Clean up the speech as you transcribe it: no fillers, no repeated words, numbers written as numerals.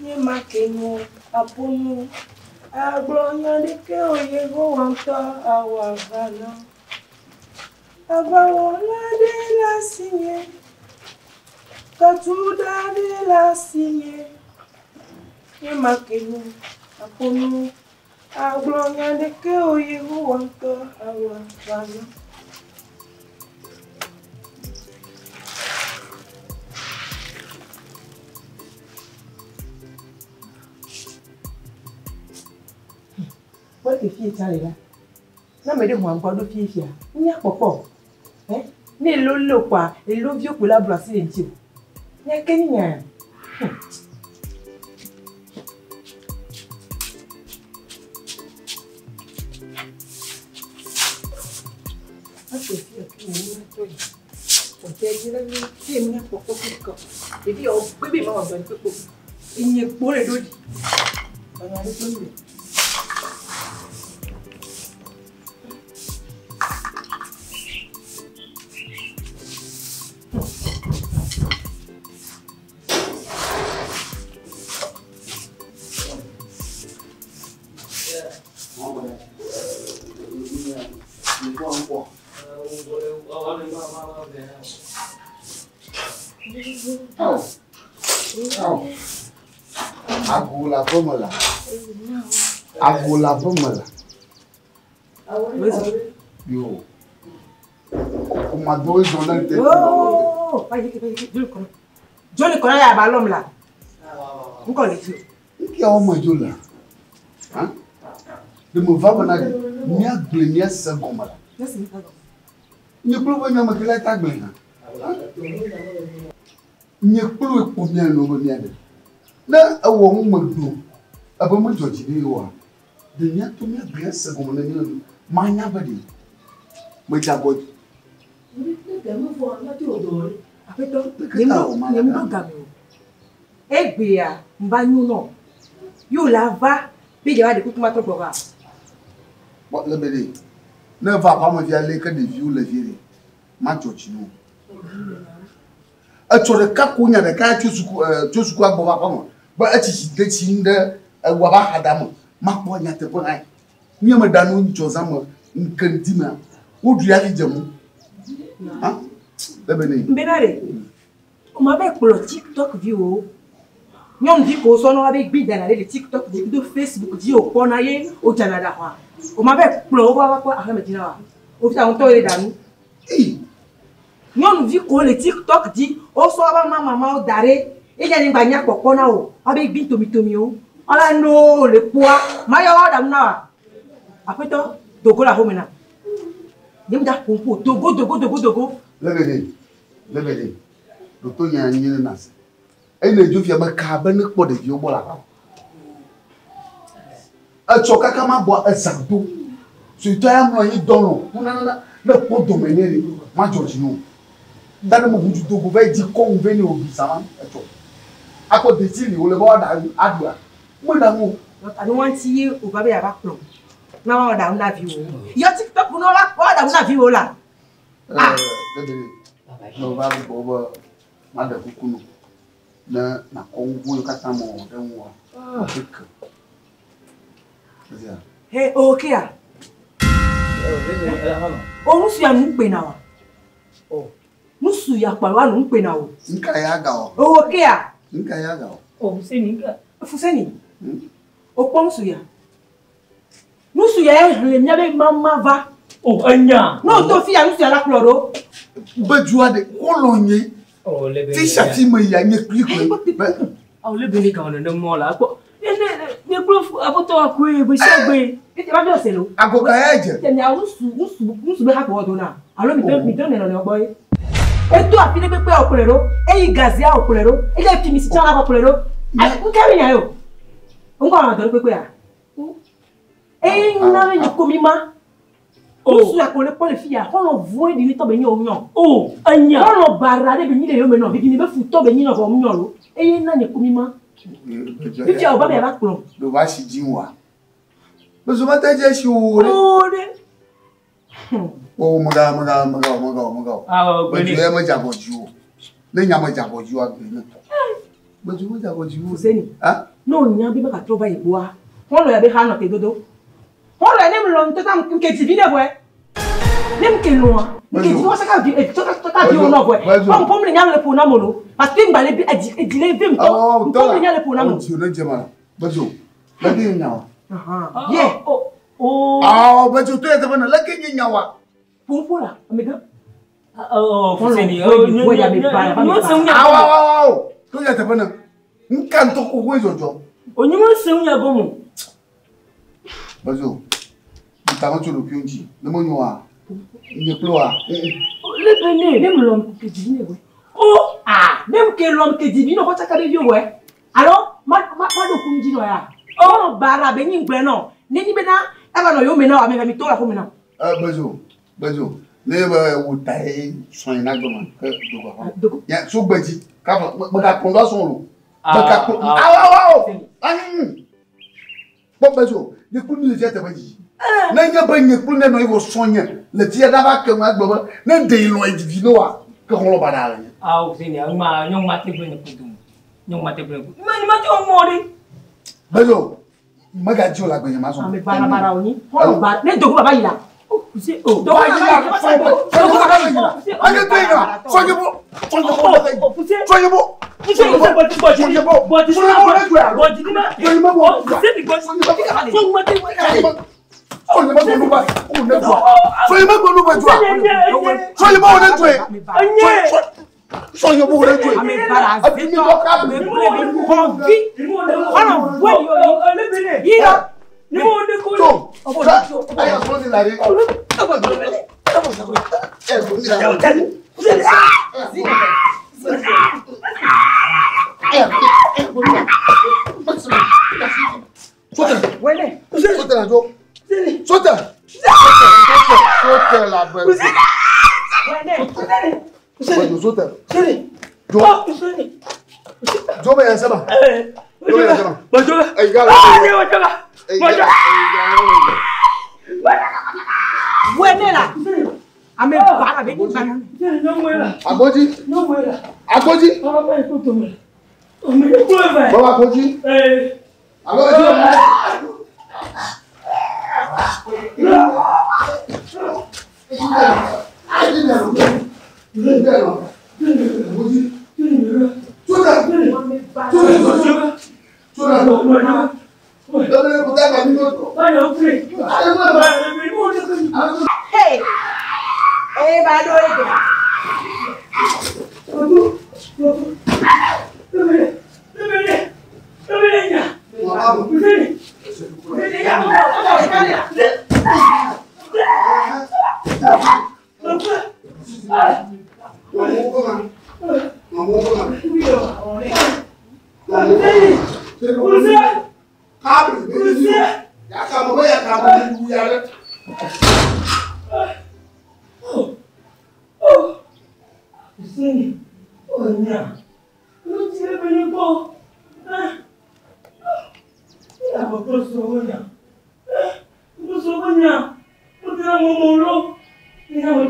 Ni makenu apunu aglonya dike oye go wanta awagana. Abawona de la signe. Katuda de la signe. Ni makenu apunu aglonya dike oye go wanta awagana. What if you tell her? No, me don't want to do here. Nya popo. Ne lolo kwa, e love you pour la brasser en tiu. Nya kenya. Okay, okay, on dit là, c'est nya popo ko. Et puis on bébé ma on donne popo. Il n'y a pas le dos. On a le dos. Agula pomala. Yo. Uma dois jornal de. Oh, vai que Johnny Cora ya balom la. Nko le ti. Que é uma jola? Hã? De me vava na minha glenia sagomala. Nasi ka. Ni plovo na makila ta glena. Ni plovo ko mi no go mi ade. Na awo mu magdu. Aba mu joji ni wa. De nya to mi glenia sagomala ni manya badi. Mo jago. Apeto, nemu gami. Egbe ya mba nyu no. Yo la va bi je wa de kutuma to gboga. Bo le bele. Ne va pas me via le que de vieux le vieux. Ma joji no. A chore ka kunya de ka chusuku agbo ba mo. Ba a chi de chi nde wa ba hadamu. Ma ko nya te ko ai. Ni me danu ncho zama nkandima. Wo du ya lijamu. Ah? Benare. On m'avait pour le TikTok vidéo. Nyom dit qu'on s'en avec bid dans le TikTok de Facebook dit au ponaye au Canada. On m'avait pour quoi à Medina. Au fait on toile dans nous. Nyom dit qu'on le TikTok dit au soir maman d'arrêt et y a une bannière pour ponao avec bid tomio. Ala no le poids mayo damna. Après toi Togo la homena. Yem da pompo Togo. Lebede. Docteur nya nyine nas. E le jo fia ma ka ba ne kpo de bio bola. A choka kama bo ezagbo. So ito ya mo yin donlo. Na po domenere ma George no. Dane mo buju Togo ve di kon ve ni obi sama e cho. Ako de ti ni o le bo da adua. Mo da mo. I don't want to see you over there back from. Now I don't have you. Your TikTok no la ko da na view la. No ba bo ma da kukunu. Na kongu yo kata mo de wo. Hey, okay ah. O musu ya npe na wa. Oh. Musu ya pa wa npe na o. Nka ya ga o. Okay ah. Nka ya ga o. Oh, Fuseni. O pon musu ya. Musu ya le nya be mama va. Oh, anya. No to fi ya musu ya la kloro. Bejua de kolonye. Oh, le ti shati me ya nye kliko. Oh, le bele ka na mo la. Ne prof aboto akwe be shagbe. Iti ba jo selo. Agoka ya je. Te nya musu be ha ko do na. Alo mi don ne no boy. E to afile pepe okulero, e igazia okulero, e je fi mi si chala okulero. Ai ku keri yan yo. Ngo ma do pepe ya. E na me komima. Musu ya ko le po le fi ya, ko voin di ni to be ni o yan. Oh, anya. Ko bara de be ni le yo me no, bi ni be fu to be ni no ko mu yan lo. E na ni komima. Bifi o ba be ba klon. Do ba shi jinwa. Bezo mata je shi ore. Ore. Oh, maga. Ah, Bezo e ma jaboju. Ne nya ma jaboju agbe ni to. Mais tu veux continuer. Fuseni. Hein? Non, il y a un bébé qui a trouvé les bois. On l'a bien ramené tes dodo. On l'a même l'homme qui est divine, ouais. Même que loin. Mais tu vois, ça dit, tu as dit, on a ouais. On peut me le pour Namono. Parce que tu m'as dit, il est bien. On peut me le pour Namono. Tu n'es pas Bajo. La gueule n'a. Yeah. Oh. Ah, Bajo, tu es devant la gueule n'a. Pour là, amiga. Oh, Fuseni. Oh, ya me para. Ah, wow. Tu es devant. Un canto au Jojo. On y va, c'est un yabon. Bajo. Tu t'as rendu le pionti. Le monde noir. Il est ploie. Le béné, même l'homme qui est divine, ouais. Oh, ah, même que l'homme qui est divine, on va t'accaler vieux, ouais. Alors, ma de dit, ouais. Oh, bara, béni, non. N'est-ce pas, elle va nous mener à mes toi la promenade. Ah, Bajo. Bajo. Les ou taille, soin d'agrément. Il y a sous Baji. Car, me répondra son lot. Bon, Bajo, les coups de jet à Baji. N'a pas une couleur de nos soignants. Le tir d'avant que ma maman n'a des lois divinois que l'on va aller. Ah, Fuseni, on m'a maté pour une coupe. On m'a maté pour une coupe. Mais m'a dit au mori. Bajo, ma gadio la gagne ma son. Mais bara, on y. On va. Mais de quoi va il a? C'est oh. Donc, Ina